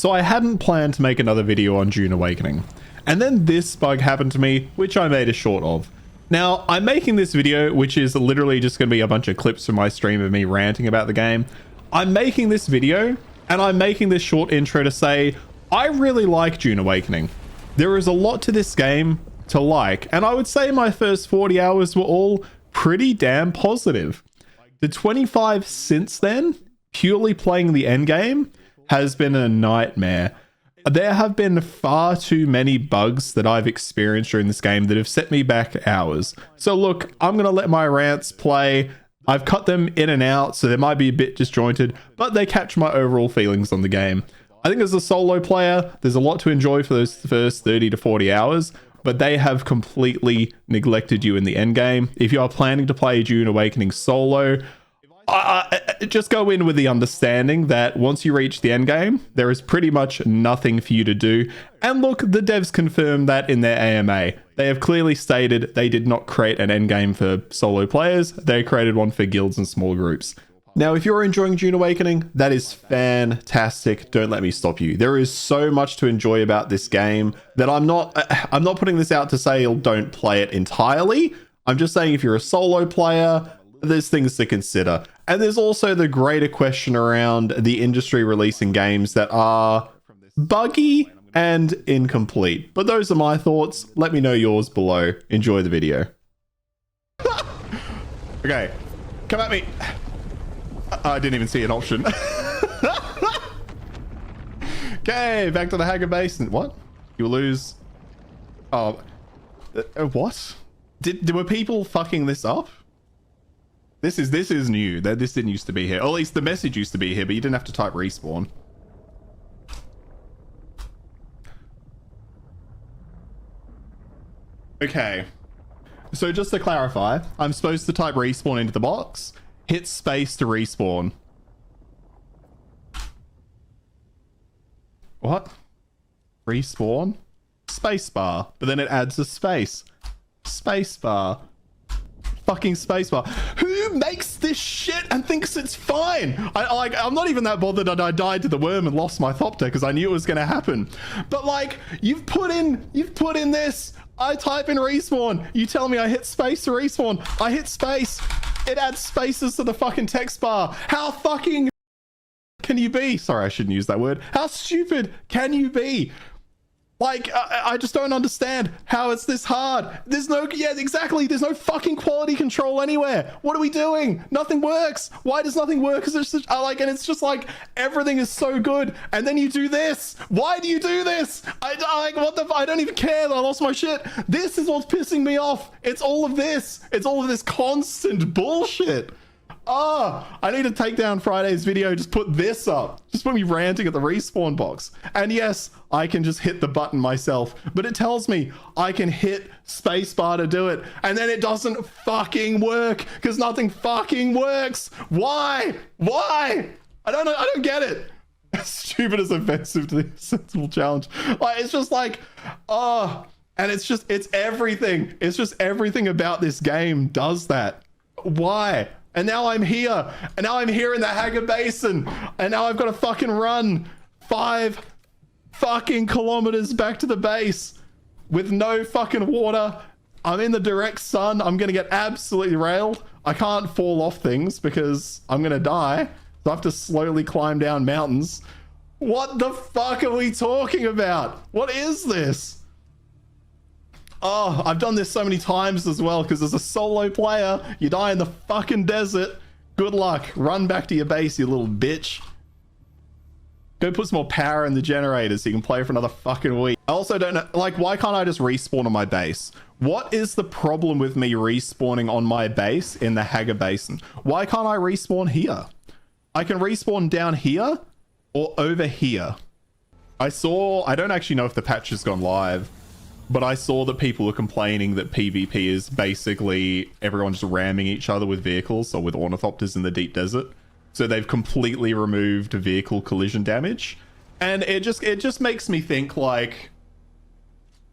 So I hadn't planned to make another video on Dune Awakening. And then this bug happened to me, which I made a short of. Now, I'm making this video, which is literally just going to be a bunch of clips from my stream of me ranting about the game. I'm making this video, and I'm making this short intro to say, I really like Dune Awakening. There is a lot to this game to like, and I would say my first 40 hours were all pretty damn positive. The 25 since then, purely playing the endgame, has been a nightmare. There have been far too many bugs that I've experienced during this game that have set me back hours. So look, I'm going to let my rants play. I've cut them in and out, so they might be a bit disjointed, but they capture my overall feelings on the game. I think as a solo player, there's a lot to enjoy for those first 30 to 40 hours, but they have completely neglected you in the end game. If you are planning to play Dune Awakening solo, just go in with the understanding that once you reach the end game, there is pretty much nothing for you to do. And look, the devs confirmed that in their AMA. They have clearly stated they did not create an end game for solo players. They created one for guilds and small groups. Now, if you're enjoying Dune Awakening, that is fantastic. Don't let me stop you. There is so much to enjoy about this game that I'm not putting this out to say don't play it entirely. I'm just saying if you're a solo player, there's things to consider. And there's also the greater question around the industry releasing games that are buggy and incomplete. But those are my thoughts. Let me know yours below. Enjoy the video. Okay, come at me. I didn't even see an option. Okay, back to the Haggard Basin. What? You'll lose. Oh, what? Were people fucking this up? This is new. This didn't used to be here. Or at least the message used to be here, but you didn't have to type respawn. Okay. So just to clarify, I'm supposed to type respawn into the box, hit space to respawn. What? Respawn? Spacebar. But then it adds a space. Spacebar. Fucking spacebar. Who makes this shit and thinks it's fine? I'm not even that bothered that I died to the worm and lost my thopter because I knew it was going to happen. But like, you've put in this. I type in respawn. You tell me I hit space to respawn. I hit space. It adds spaces to the fucking text bar. How fucking can you be? Sorry, I shouldn't use that word. How stupid can you be? Like, I just don't understand how it's this hard. There's no, yeah, exactly. There's no fucking quality control anywhere. What are we doing? Nothing works. Why does nothing work? Because it's just, and it's just like, everything is so good. And then you do this. Why do you do this? I don't even care that I lost my shit. This is what's pissing me off. It's all of this. It's all of this constant bullshit. I need to take down Friday's video. Just put this up. Just put me ranting at the respawn box. And yes, I can just hit the button myself, but it tells me I can hit spacebar to do it. And then it doesn't fucking work because nothing fucking works. Why? Why? I don't get it. As stupid as offensive to the sensible challenge. Like, it's just like, and it's everything. It's just everything about this game does that. Why? And now I'm here. And now I'm here in the Haggard Basin. And now I've got to fucking run 5 fucking kilometers back to the base with no fucking water. I'm in the direct sun. I'm going to get absolutely railed. I can't fall off things because I'm going to die. So I have to slowly climb down mountains. What the fuck are we talking about? What is this? Oh, I've done this so many times as well, because as a solo player, you die in the fucking desert. Good luck. Run back to your base, you little bitch. Go put some more power in the generator so you can play for another fucking week. I also don't know, like, why can't I just respawn on my base? What is the problem with me respawning on my base in the Haggard Basin? Why can't I respawn here? I can respawn down here or over here. I don't actually know if the patch has gone live, but I saw that people were complaining that PvP is basically everyone just ramming each other with vehicles or with ornithopters in the deep desert. So they've completely removed vehicle collision damage. And it just makes me think, like,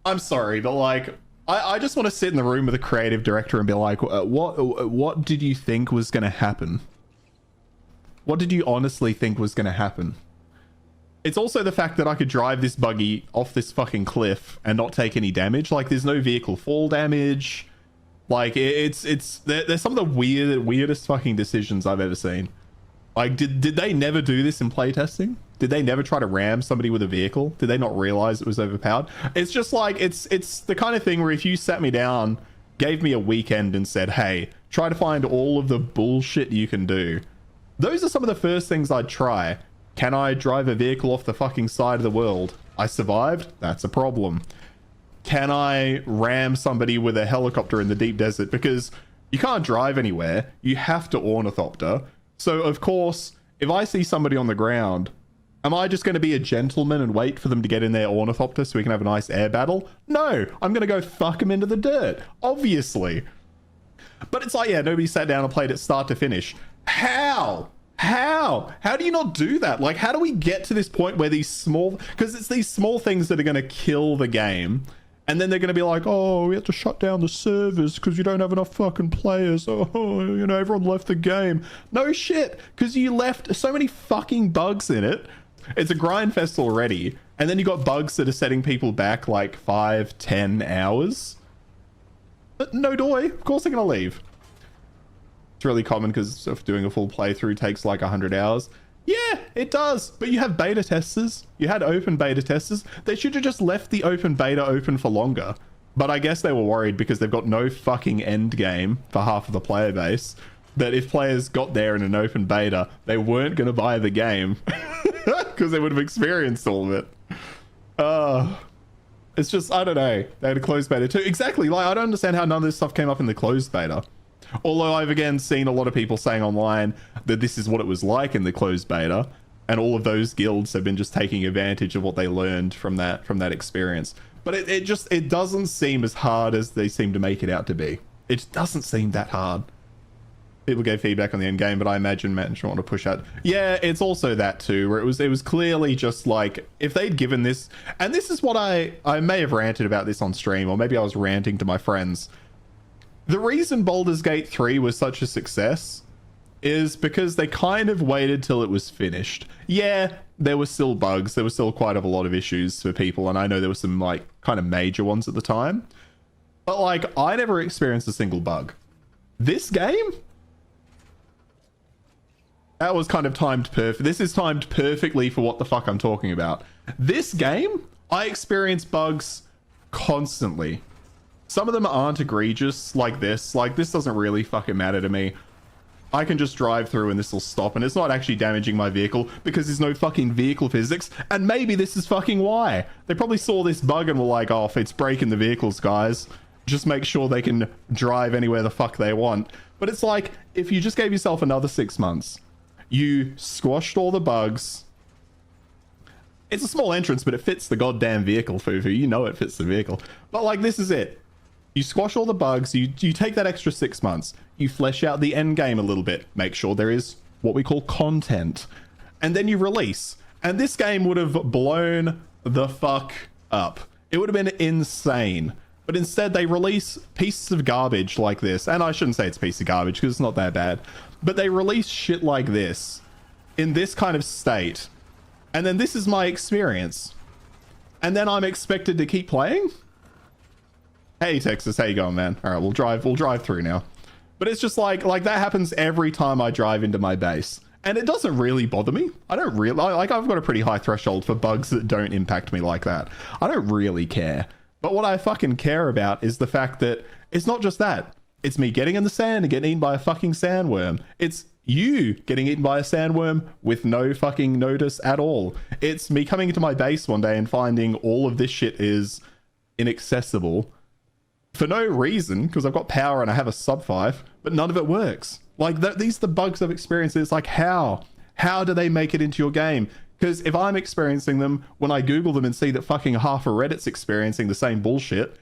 I'm sorry, but like, I just want to sit in the room with a creative director and be like, what did you think was going to happen? What did you honestly think was going to happen? It's also the fact that I could drive this buggy off this fucking cliff and not take any damage. Like, there's no vehicle fall damage. Like, there's some of the weirdest fucking decisions I've ever seen. Like, did they never do this in playtesting? Did they never try to ram somebody with a vehicle? Did they not realize it was overpowered? It's just like, it's the kind of thing where if you sat me down, gave me a weekend and said, hey, try to find all of the bullshit you can do. Those are some of the first things I'd try. Can I drive a vehicle off the fucking side of the world? I survived? That's a problem. Can I ram somebody with a helicopter in the deep desert? Because you can't drive anywhere. You have to ornithopter. So, of course, if I see somebody on the ground, am I just going to be a gentleman and wait for them to get in their ornithopter so we can have a nice air battle? No, I'm going to go fuck them into the dirt, obviously. But it's like, yeah, nobody sat down and played it start to finish. How do you not do that? Like, how do we get to this point where these small, because it's these small things that are going to kill the game, and then they're going to be like, oh, we have to shut down the servers because you don't have enough fucking players. Oh, you know, everyone left the game. No shit, because you left so many fucking bugs in it. It's a grind fest already, and then you got bugs that are setting people back like 5-10 hours. But no doy, of course they're going to leave. It's really common because if doing a full playthrough takes like 100 hours. Yeah, it does. But you have beta testers. You had open beta testers. They should have just left the open beta open for longer. But I guess they were worried because they've got no fucking end game for half of the player base. That if players got there in an open beta, they weren't going to buy the game. Because they would have experienced all of it. It's just, I don't know. They had a closed beta too. Exactly. Like, I don't understand how none of this stuff came up in the closed beta. Although I've again seen a lot of people saying online that this is what it was like in the closed beta, and all of those guilds have been just taking advantage of what they learned from that experience. But it doesn't seem as hard as they seem to make it out to be. It just doesn't seem that hard. People gave feedback on the end game, but I imagine management want to push out. Yeah, it's also that too, where it was clearly just like, if they'd given this, and this is what I may have ranted about this on stream, or maybe I was ranting to my friends. The reason Baldur's Gate 3 was such a success is because they kind of waited till it was finished. Yeah, there were still bugs. There was still quite a lot of issues for people. And I know there were some like kind of major ones at the time. But like, I never experienced a single bug. This game? That was kind of timed perfect. This is timed perfectly for what the fuck I'm talking about. This game, I experience bugs constantly. Some of them aren't egregious like this. Like, this doesn't really fucking matter to me. I can just drive through and this will stop, and it's not actually damaging my vehicle because there's no fucking vehicle physics. And maybe this is fucking why. They probably saw this bug and were like, oh, if it's breaking the vehicles, guys, just make sure they can drive anywhere the fuck they want. But it's like, if you just gave yourself another 6 months, you squashed all the bugs. It's a small entrance, but it fits the goddamn vehicle, Fufu. You know it fits the vehicle. But like, this is it. You squash all the bugs, you take that extra 6 months, you flesh out the end game a little bit, make sure there is what we call content, and then you release. And this game would have blown the fuck up. It would have been insane. But instead they release pieces of garbage like this, and I shouldn't say it's a piece of garbage because it's not that bad, but they release shit like this in this kind of state, and then this is my experience, and then I'm expected to keep playing? Hey Texas, how you going, man? All right, we'll drive through now. But it's just like that happens every time I drive into my base, and it doesn't really bother me. I don't really, like, I've got a pretty high threshold for bugs that don't impact me like that. I don't really care. But what I fucking care about is the fact that it's not just that. It's me getting in the sand and getting eaten by a fucking sandworm. It's you getting eaten by a sandworm with no fucking notice at all. It's me coming into my base one day and finding all of this shit is inaccessible for no reason, because I've got power and I have a sub 5, but none of it works. Like, these are the bugs I've experienced. It's like, how do they make it into your game? Because if I'm experiencing them, when I Google them and see that fucking half of Reddit's experiencing the same bullshit,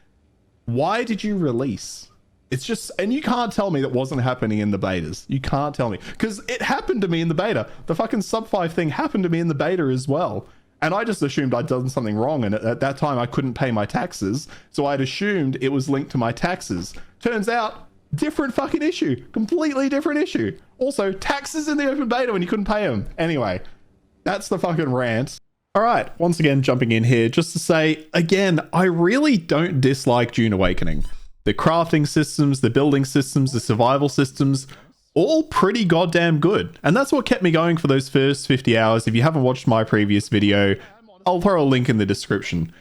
why did you release? It's just, and you can't tell me that wasn't happening in the betas. You can't tell me, because it happened to me in the beta. The fucking sub 5 thing happened to me in the beta as well. And I just assumed I'd done something wrong, and at that time I couldn't pay my taxes, so I'd assumed it was linked to my taxes. Turns out, different fucking issue. Completely different issue. Also, taxes in the open beta when you couldn't pay them. Anyway, that's the fucking rant. All right, once again, jumping in here just to say, again, I really don't dislike Dune Awakening. The crafting systems, the building systems, the survival systems, all pretty goddamn good. And that's what kept me going for those first 50 hours. If you haven't watched my previous video, I'll throw a link in the description.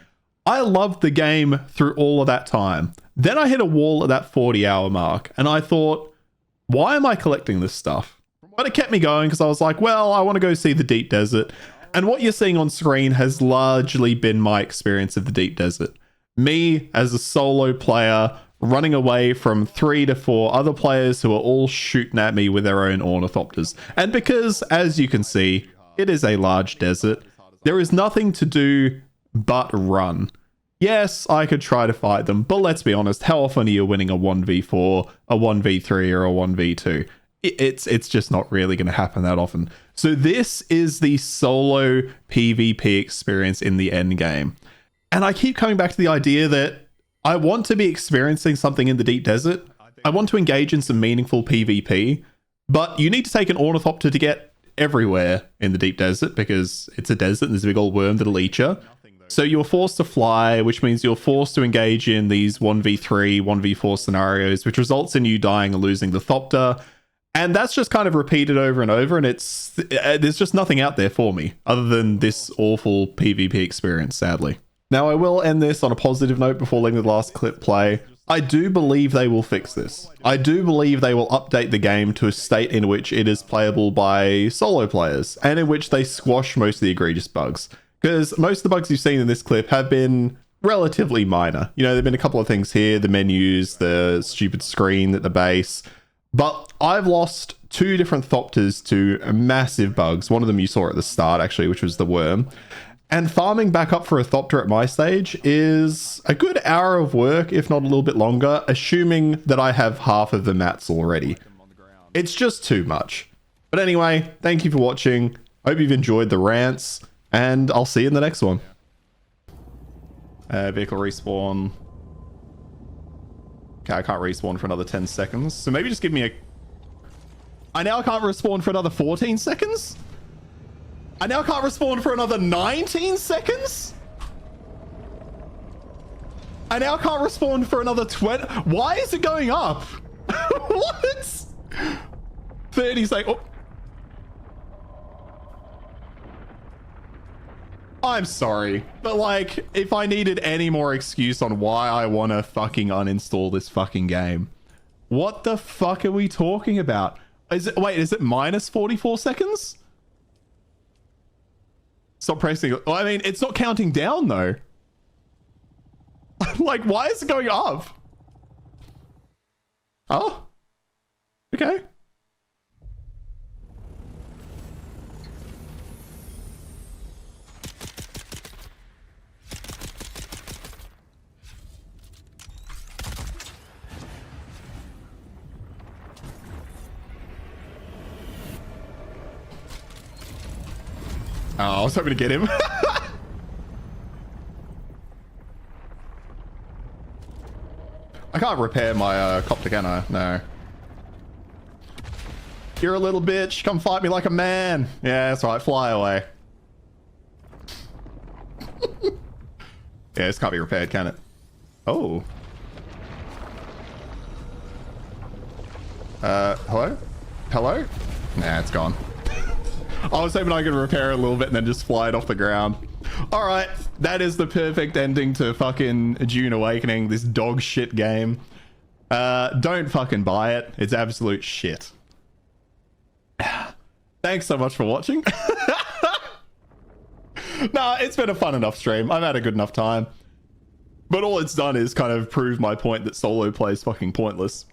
I loved the game through all of that time. Then I hit a wall at that 40-hour mark, and I thought, why am I collecting this stuff? But it kept me going because I was like, well, I want to go see the deep desert. And what you're seeing on screen has largely been my experience of the deep desert. Me as a solo player running away from 3 to 4 other players who are all shooting at me with their own ornithopters. And because, as you can see, it is a large desert, there is nothing to do but run. Yes, I could try to fight them, but let's be honest, how often are you winning a 1v4, a 1v3, or a 1v2? It's just not really going to happen that often. So this is the solo PvP experience in the end game. And I keep coming back to the idea that I want to be experiencing something in the deep desert. I want to engage in some meaningful PvP, but you need to take an ornithopter to get everywhere in the deep desert because it's a desert and there's a big old worm that'll eat you. So you're forced to fly, which means you're forced to engage in these 1v3, 1v4 scenarios, which results in you dying and losing the thopter. And that's just kind of repeated over and over, and there's just nothing out there for me other than this awful PvP experience, sadly. Now, I will end this on a positive note before letting the last clip play. I do believe they will fix this. I do believe they will update the game to a state in which it is playable by solo players, and in which they squash most of the egregious bugs. Because most of the bugs you've seen in this clip have been relatively minor. You know, there have been a couple of things here, the menus, the stupid screen at the base. But I've lost 2 different thopters to massive bugs. One of them you saw at the start, actually, which was the worm. And farming back up for a thopter at my stage is a good hour of work, if not a little bit longer, assuming that I have half of the mats already. It's just too much. But anyway, thank you for watching. Hope you've enjoyed the rants, and I'll see you in the next one. Vehicle respawn. Okay, I can't respawn for another 10 seconds. So maybe just give me a... I now can't respawn for another 14 seconds? I now can't respawn for another 19 seconds? I now can't respawn for another 20... Why is it going up? What? 30 seconds... Oh. I'm sorry, but like, if I needed any more excuse on why I want to fucking uninstall this fucking game, what the fuck are we talking about? Is it minus 44 seconds? Stop pressing. Well, I mean, it's not counting down though. Like, why is it going up? Oh, okay. Oh, I was hoping to get him. I can't repair my copter, can I? No. You're a little bitch. Come fight me like a man. Yeah, that's right. Fly away. Yeah, this can't be repaired, can it? Oh. Hello? Hello? Nah, it's gone. I was hoping I could repair it a little bit and then just fly it off the ground. All right, that is the perfect ending to fucking Dune Awakening, this dog shit game. Don't fucking buy it. It's absolute shit. Thanks so much for watching. Nah, it's been a fun enough stream. I've had a good enough time. But all it's done is kind of prove my point that solo play is fucking pointless.